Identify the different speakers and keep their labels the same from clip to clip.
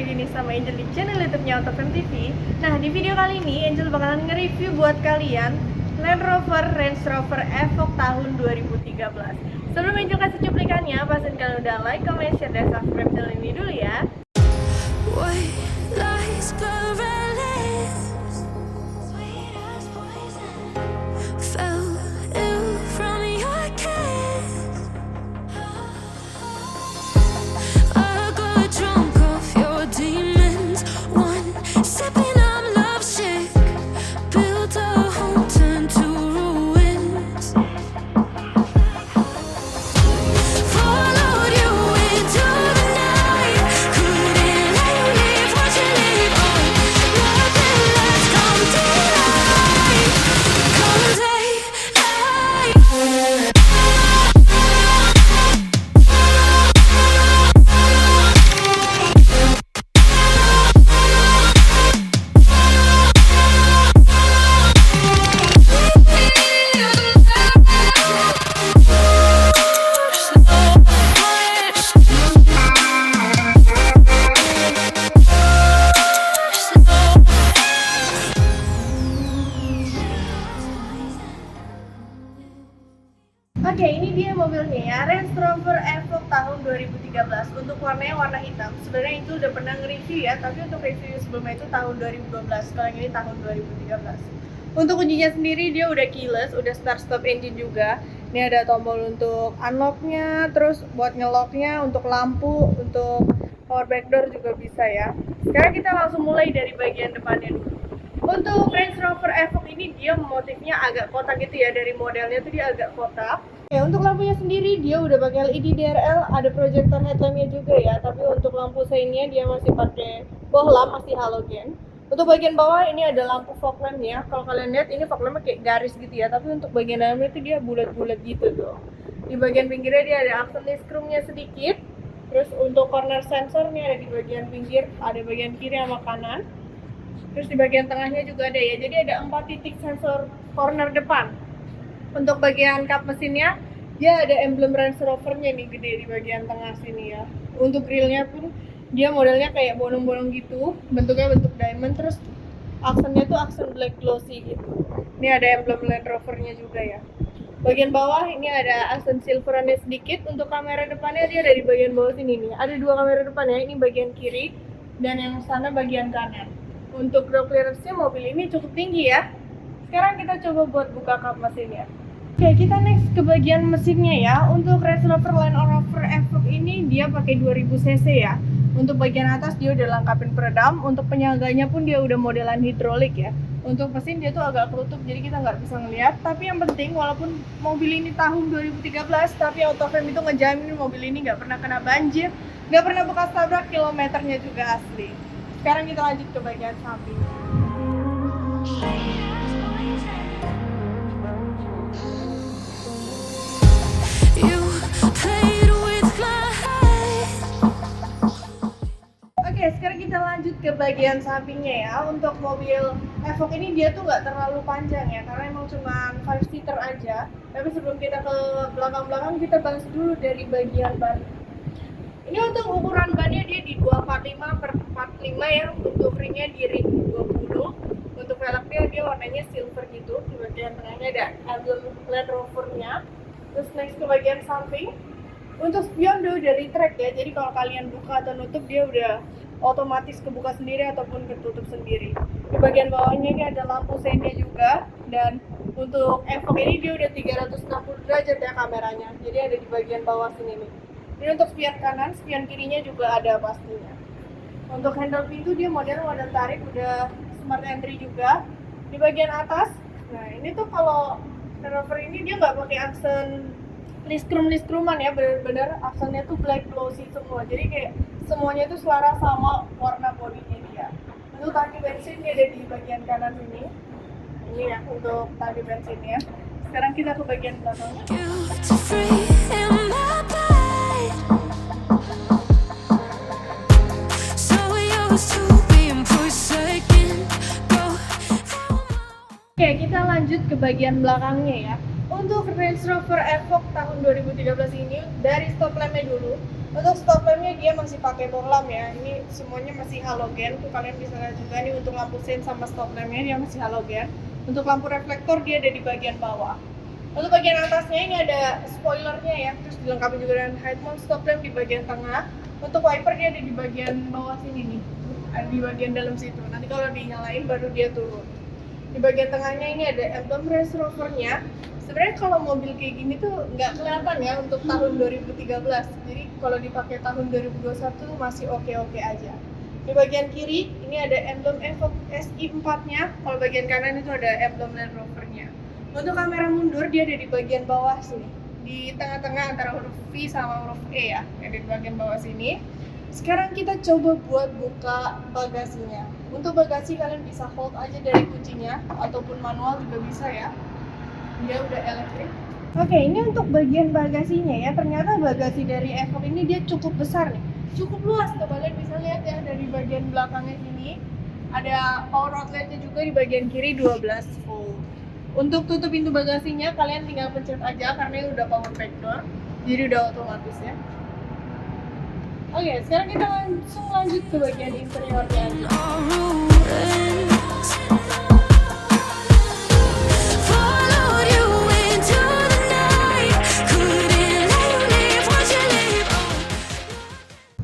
Speaker 1: lagi nih sama Angel di channel YouTube-nya AutoFM TV. Nah, di video kali ini Angel bakalan nge-review buat kalian Land Rover Range Rover Evoque tahun 2013. Sebelum Angel kasih cuplikannya, pastiin kalian udah like, comment, share, dan subscribe channel ini dulu ya. Oke, ini dia mobilnya ya, Range Rover Evoque tahun 2013. Untuk warnanya warna hitam. Sebenarnya itu udah pernah nge-review ya, tapi untuk review sebelumnya itu tahun 2012. Sekarang ini tahun 2013. Untuk kuncinya sendiri dia udah keyless, udah start stop engine juga. Ini ada tombol untuk unlock-nya, terus buat nge-lock-nya, untuk lampu, untuk power back door juga bisa ya. Sekarang kita langsung mulai dari bagian depannya dulu. Untuk Range Rover Evoque ini dia motifnya agak kotak gitu ya, dari modelnya tuh dia agak kotak. Ya, untuk lampunya sendiri dia udah pakai LED DRL, ada proyektor headlampnya juga ya, tapi untuk lampu seinnya dia masih pakai bohlam, masih halogen. Untuk bagian bawah ini ada lampu fog lamp ya. Kalau kalian lihat ini fog lampnya kayak garis gitu ya, tapi untuk bagian dalamnya itu dia bulat-bulat gitu tuh. Di bagian pinggirnya dia ada accent chrome-nya sedikit. Terus untuk corner sensornya ada di bagian pinggir, ada bagian kiri sama kanan. Terus di bagian tengahnya juga ada ya, jadi ada 4 titik sensor corner depan. Untuk bagian kap mesinnya, dia ada emblem Range Rover-nya nih gede di bagian tengah sini ya. Untuk grillnya pun dia modelnya kayak bolong-bolong gitu, bentuknya bentuk diamond, terus aksennya tuh aksen black glossy gitu. Ini ada emblem Land Rover-nya juga ya. Bagian bawah ini ada aksen silverannya sedikit. Untuk kamera depannya dia ada di bagian bawah sini nih. Ada 2 kamera depan ya, ini bagian kiri dan yang sana bagian kanan. Untuk ground clearance-nya mobil ini cukup tinggi ya. Sekarang kita coba buat buka kap mesinnya. Oke, kita next ke bagian mesinnya ya. Untuk Range Rover Land Rover Evoque ini dia pakai 2000 cc ya. Untuk bagian atas dia udah lengkapin peredam. Untuk penyangganya pun dia udah modelan hidrolik ya. Untuk mesin dia tuh agak kerutuk, jadi kita nggak bisa ngeliat. Tapi yang penting walaupun mobil ini tahun 2013, tapi AutoFM itu ngejamin mobil ini nggak pernah kena banjir, nggak pernah bekas tabrak, kilometernya juga asli. Sekarang kita lanjut ke bagian samping. Oke, sekarang kita lanjut ke bagian sampingnya ya. Untuk mobil Evoque ini dia tuh nggak terlalu panjang ya, karena emang cuma 5 seater aja. Tapi sebelum kita ke belakang-belakang, kita bahas dulu dari bagian ban. Ini untuk ukuran bannya dia di 245/45 ya. Untuk ringnya di ring 20. Untuk velgnya dia warnanya silver gitu. Di bagian tengahnya ada emblem Land Rover-nya. Terus next ke bagian samping. Untuk spion dia udah retract ya. Jadi kalau kalian buka atau nutup dia udah otomatis kebuka sendiri ataupun ketutup sendiri. Di bagian bawahnya ini ada lampu seinnya juga. Dan untuk Evoque ini dia udah 360 derajat ya kameranya. Jadi ada di bagian bawah sini nih. Ini untuk spion kanan, spion kirinya juga ada pastinya. Untuk handle pintu dia model tarik, udah smart entry juga. Di bagian atas, nah ini tuh kalau Land Rover ini dia nggak pakai aksen listrum-listruman ya, bener-bener aksennya tuh black glossy semua. Jadi kayak semuanya tuh selaras sama warna bodinya dia. Untuk tangki bensin dia ada di bagian kanan sini. Ini ya untuk tangki bensinnya. Sekarang kita ke bagian belakangnya. Oke, kita lanjut ke bagian belakangnya ya. Untuk Range Rover Evoque tahun 2013 ini dari stop lampnya dulu. Untuk stop lampnya dia masih pakai bohlam ya. Ini semuanya masih halogen. Tuh kalian bisa lihat juga nih untuk lampu sein sama stop lampnya dia masih halogen. Untuk lampu reflektor dia ada di bagian bawah. Untuk bagian atasnya ini ada spoilernya ya. Terus dilengkapi juga dengan head mount stop lamp di bagian tengah. Untuk wiper dia ada di bagian bawah sini nih. Ada di bagian dalam situ. Nanti kalau dinyalain baru dia turun. Di bagian tengahnya ini ada emblem Range Rover-nya. Sebenarnya kalau mobil kayak gini tuh nggak kelihatan ya untuk tahun 2013. Jadi kalau dipakai tahun 2021 masih oke-oke aja. Di bagian kiri ini ada emblem Evoque SI4-nya. Kalau bagian kanan itu ada emblem Land Rover-nya. Untuk kamera mundur dia ada di bagian bawah sini. Di tengah-tengah antara huruf V sama huruf E ya. Ada di bagian bawah sini. Sekarang kita coba buat buka bagasinya. Untuk bagasi kalian bisa hold aja dari kuncinya ataupun manual juga bisa ya. Dia udah elektrik. Oke, ini untuk bagian bagasinya ya. Ternyata bagasi dari Evoque ini dia cukup besar nih. Cukup luas tuh, kalian bisa lihat ya dari bagian belakangnya sini. Ada power outletnya juga di bagian kiri 12 volt. Untuk tutup pintu bagasinya kalian tinggal pencet aja karena ini udah power back door. Jadi udah otomatis ya. Oke, sekarang kita langsung lanjut ke bagian interiornya.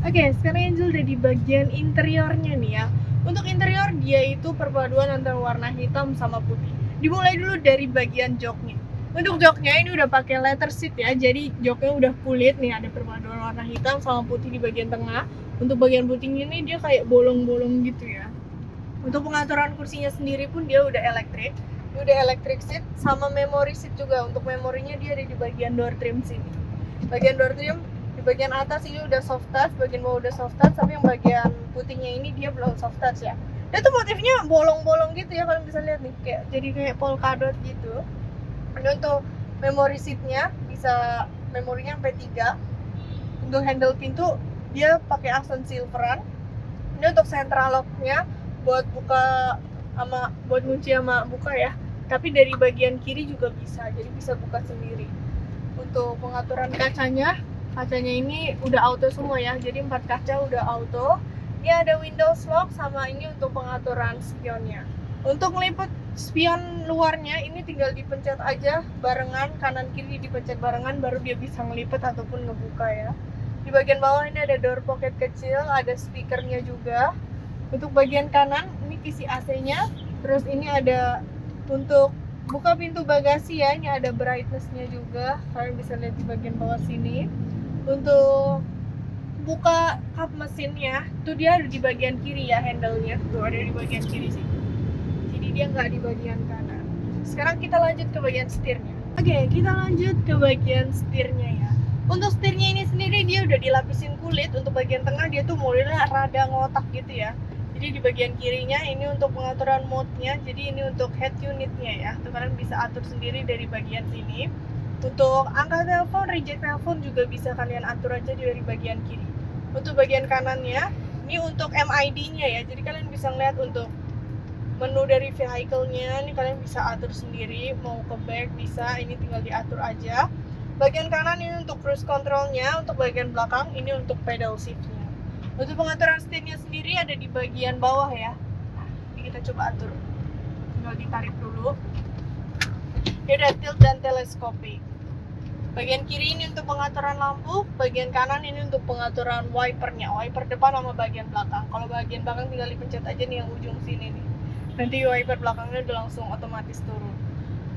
Speaker 1: Oke, sekarang Angel udah di bagian interiornya nih ya. Untuk interior dia itu perpaduan antara warna hitam sama putih. Dimulai dulu dari bagian joknya. Untuk joknya ini udah pakai leather seat ya, jadi joknya udah kulit nih, ada perpaduan warna hitam sama putih di bagian tengah. Untuk bagian putihnya ini dia kayak bolong-bolong gitu ya. Untuk pengaturan kursinya sendiri pun dia udah elektrik. Dia udah electric seat sama memory seat juga. Untuk memorinya dia ada di bagian door trim sini. Bagian door trim di bagian atas ini udah soft touch, bagian bawah udah soft touch, tapi yang bagian putihnya ini dia belum soft touch ya. Dia tuh motifnya bolong-bolong gitu ya, kalian bisa lihat nih, kayak jadi kayak polkadot gitu. Ini untuk memory seatnya bisa memorinya sampai 3. Untuk handle pintu dia pakai aksen silveran. Ini untuk central locknya buat buka sama buat kunci sama buka ya. Tapi dari bagian kiri juga bisa, jadi bisa buka sendiri. Untuk pengaturan kacanya ini udah auto semua ya. Jadi 4 kaca udah auto. Ini ada Windows lock sama ini untuk pengaturan spionnya. Untuk ngelipet spion luarnya ini tinggal dipencet aja barengan, kanan kiri dipencet barengan baru dia bisa ngelipet ataupun ngebuka ya. Di bagian bawah ini ada door pocket kecil, ada speakernya juga. Untuk bagian kanan ini kisi AC-nya. Terus ini ada untuk buka pintu bagasi ya, ini ada brightness-nya juga. Kalian bisa lihat di bagian bawah sini. Untuk buka kap mesinnya, itu dia ada di bagian kiri ya handle-nya. Tuh ada di bagian kiri sih. Jadi dia nggak di bagian kanan. Sekarang kita lanjut ke bagian setirnya. Oke, kita lanjut ke bagian setirnya ya. Untuk setirnya ini sendiri dia udah dilapisin kulit. Untuk bagian tengah dia tuh modelnya rada ngotak gitu ya. Jadi di bagian kirinya ini untuk pengaturan mode-nya. Jadi ini untuk head unit-nya ya. Tuh kalian bisa atur sendiri dari bagian sini. Untuk angkat telepon, reject telepon juga bisa kalian atur aja dari bagian kiri. Untuk bagian kanannya, ini untuk MID-nya ya. Jadi kalian bisa ngeliat untuk menu dari vehicle-nya. Ini kalian bisa atur sendiri. Mau ke back bisa, ini tinggal diatur aja. Bagian kanan ini untuk cruise control-nya. Untuk bagian belakang ini untuk pedal shift-nya. Untuk pengaturan setirnya sendiri ada di bagian bawah ya. Nah, ini kita coba atur. Tinggal ditarik dulu. Ini ada tilt dan teleskopik. Bagian kiri ini untuk pengaturan lampu, bagian kanan ini untuk pengaturan wipernya, wiper depan sama bagian belakang. Kalau bagian belakang tinggal dipencet aja nih yang ujung sini nih. Nanti wiper belakangnya udah langsung otomatis turun.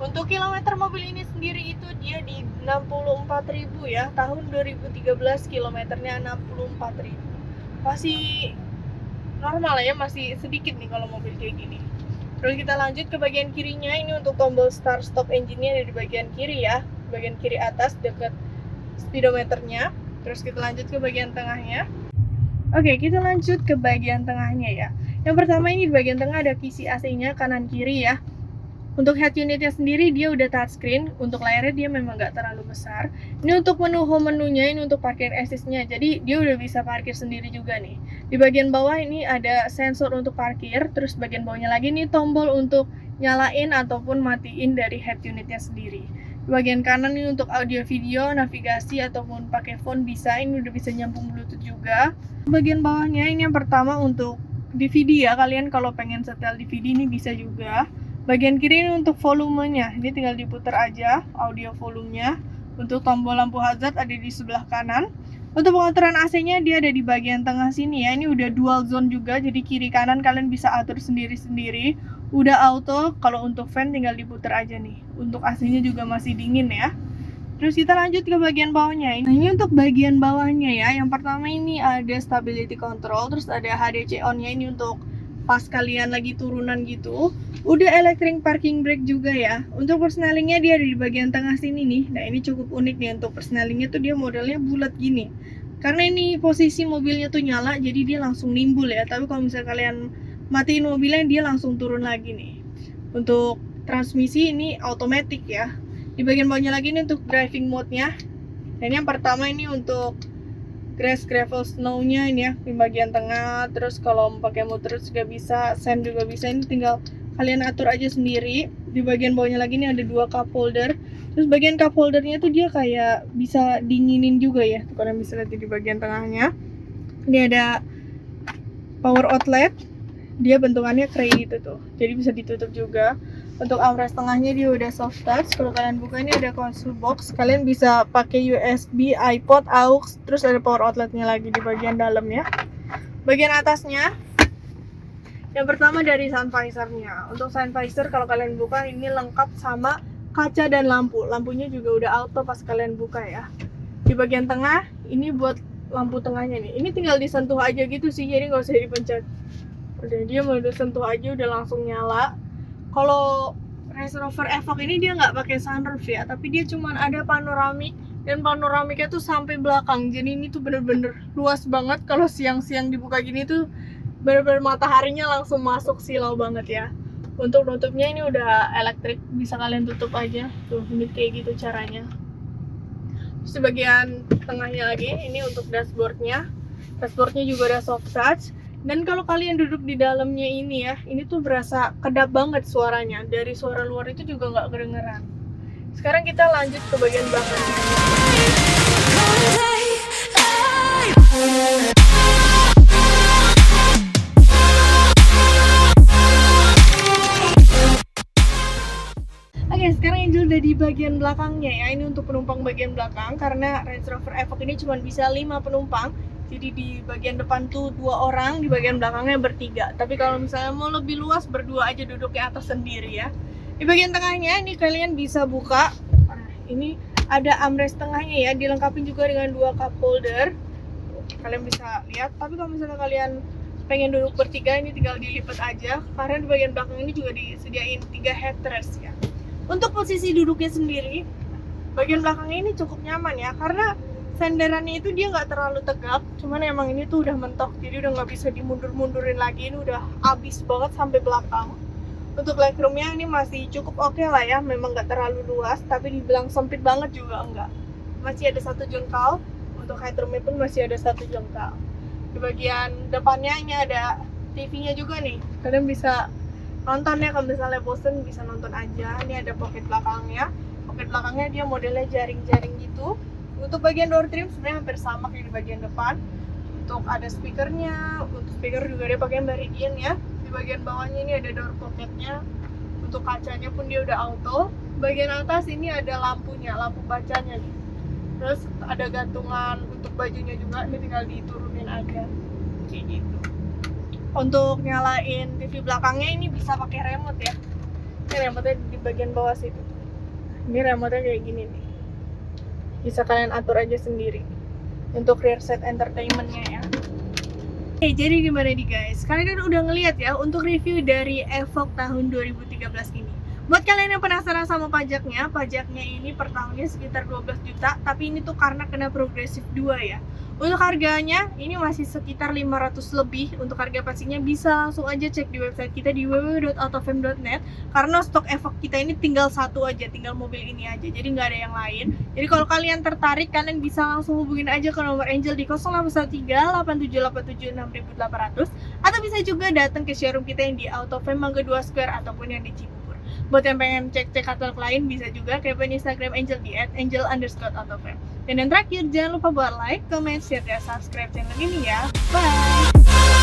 Speaker 1: Untuk kilometer mobil ini sendiri itu dia di 64.000 ya. Tahun 2013 kilometernya 64.000. Masih normal ya, masih sedikit nih kalau mobil kayak gini. Terus kita lanjut ke bagian kirinya, ini untuk tombol start stop engine-nya ada di bagian kiri ya. Bagian kiri atas dekat speedometernya. Terus kita lanjut ke bagian tengahnya. Oke, kita lanjut ke bagian tengahnya ya. Yang pertama ini di bagian tengah ada kisi AC-nya kanan kiri ya. Untuk head unitnya sendiri dia udah touchscreen. Untuk layarnya dia memang nggak terlalu besar. Ini untuk menu home menunya, ini untuk parkir assist-nya. Jadi dia udah bisa parkir sendiri juga nih. Di bagian bawah ini ada sensor untuk parkir. Terus bagian bawahnya lagi nih tombol untuk nyalain ataupun matiin dari head unitnya sendiri. Di Bagian kanan ini untuk audio video, navigasi ataupun pakai phone bisa. Ini udah bisa nyambung Bluetooth juga. Bagian bawahnya ini yang pertama untuk DVD ya. Kalian kalau pengen setel DVD ini bisa juga. Bagian kiri ini untuk volumenya. Ini tinggal diputar aja audio volumenya. Untuk tombol lampu hazard ada di sebelah kanan. Untuk pengaturan AC-nya dia ada di bagian tengah sini ya. Ini udah dual zone juga, jadi kiri kanan kalian bisa atur sendiri-sendiri. Udah auto, kalau untuk fan tinggal diputar aja nih. Untuk AC-nya juga masih dingin ya. Terus kita lanjut ke bagian bawahnya. Nah, ini untuk bagian bawahnya ya. Yang pertama ini ada stability control, terus ada HDC on-nya ini untuk pas kalian lagi turunan gitu. Udah electric parking brake juga ya. Untuk persnelingnya dia ada di bagian tengah sini nih. Nah, ini cukup unik nih untuk persnelingnya tuh dia modelnya bulat gini. Karena ini posisi mobilnya tuh nyala, jadi dia langsung nimbul ya. Tapi kalau misalnya kalian matiin mobilnya, dia langsung turun lagi nih. Untuk transmisi ini automatic ya. Di bagian bawahnya lagi ini untuk driving mode-nya. Dan yang pertama ini untuk grass, gravel, snow-nya ini ya di bagian tengah. Terus kalau mau pakai motor juga bisa, sand juga bisa. Ini tinggal kalian atur aja sendiri. Di bagian bawahnya lagi ini ada 2 cup holder. Terus bagian cup holdernya tuh dia kayak bisa dinginin juga ya. Tuh, kalian bisa lihat di bagian tengahnya. Ini ada power outlet. Dia bentukannya tray gitu tuh, jadi bisa ditutup juga. Untuk armrest tengahnya dia udah soft touch. Kalau kalian buka ini ada console box, kalian bisa pakai USB, iPod, aux, terus ada power outletnya lagi di bagian dalamnya. Bagian atasnya, yang pertama dari sun visor-nya. Untuk sun visor kalau kalian buka ini lengkap sama kaca dan lampu. Lampunya juga udah auto pas kalian buka ya. Di bagian tengah ini buat lampu tengahnya nih. Ini tinggal disentuh aja gitu sih, jadi nggak usah dipencet. Udah dia mau sentuh aja udah langsung nyala. Kalau Range Rover Evoque ini dia nggak pakai sunroof ya, tapi dia cuman ada panoramik, dan panoramiknya tuh sampai belakang. Jadi ini tuh bener-bener luas banget. Kalau siang-siang dibuka gini tuh bener-bener mataharinya langsung masuk, silau banget ya. Untuk nutupnya ini udah elektrik, bisa kalian tutup aja. Tuh ini kayak gitu caranya. Terus di bagian tengahnya lagi ini untuk dashboardnya. Dashboardnya juga ada soft touch. Dan kalau kalian duduk di dalamnya ini ya, ini tuh berasa kedap banget suaranya. Dari suara luar itu juga nggak kedengeran. Sekarang kita lanjut ke bagian belakang. Oke, sekarang Angel udah di bagian belakangnya ya. Ini untuk penumpang bagian belakang, karena Range Rover Evoque ini cuma bisa 5 penumpang. Jadi di bagian depan tuh 2 orang, di bagian belakangnya bertiga. Tapi kalau misalnya mau lebih luas, berdua aja duduknya atas sendiri ya. Di bagian tengahnya ini kalian bisa buka. Nah, ini ada armrest tengahnya ya, dilengkapi juga dengan 2 cup holder. Kalian bisa lihat. Tapi kalau misalnya kalian pengen duduk bertiga, ini tinggal dilipat aja. Karena di bagian belakang ini juga disediain 3 headrest ya. Untuk posisi duduknya sendiri, bagian belakangnya ini cukup nyaman ya, karena senderannya itu dia nggak terlalu tegap, cuman emang ini tuh udah mentok, jadi udah nggak bisa dimundur-mundurin lagi. Ini udah abis banget sampai belakang. Untuk legroomnya ini masih cukup oke lah ya, memang nggak terlalu luas, tapi dibilang sempit banget juga enggak. Masih ada 1 jengkal, untuk headroomnya pun masih ada 1 jengkal. Di bagian depannya ini ada TV-nya juga nih, kalian bisa nonton ya. Kalau misalnya bosen bisa nonton aja. Ini ada pocket belakangnya. Pocket belakangnya dia modelnya jaring-jaring gitu. Untuk bagian door trim sebenarnya hampir sama kayak di bagian depan. Untuk ada speakernya, untuk speaker juga dia pakai Meridian ya. Di bagian bawahnya ini ada door pocketnya. Untuk kacanya pun dia udah auto. Bagian atas ini ada lampunya, lampu bacanya nih. Terus ada gantungan untuk bajunya juga, ini tinggal diturunin aja kayak gitu. Untuk nyalain TV belakangnya ini bisa pakai remote ya. Ini remote-nya di bagian bawah situ. Ini remote-nya kayak gini nih. Bisa kalian atur aja sendiri. Untuk rear set entertainment-nya ya. Oke, jadi gimana nih guys? Kalian kan udah ngeliat ya untuk review dari Evoque tahun 2013 ini. Buat kalian yang penasaran sama pajaknya ini per tahunnya sekitar 12 juta, tapi ini tuh karena kena progresif 2 ya. Untuk harganya ini masih sekitar 500 lebih. Untuk harga pastinya bisa langsung aja cek di website kita di www.autofam.net, karena stok Evoque kita ini tinggal 1 aja, tinggal mobil ini aja, jadi nggak ada yang lain. Jadi kalau kalian tertarik, kalian bisa langsung hubungin aja ke nomor Angel di 0813 8787 6800, atau bisa juga datang ke showroom kita yang di Autofam Mangga 2 Square ataupun yang di Cibubur. Buat yang pengen cek-cek katalog lain bisa juga kepoin Instagram Angel di @angel_autoframe. Dan yang terakhir, jangan lupa buat like, comment, share, dan subscribe channel ini ya. Bye!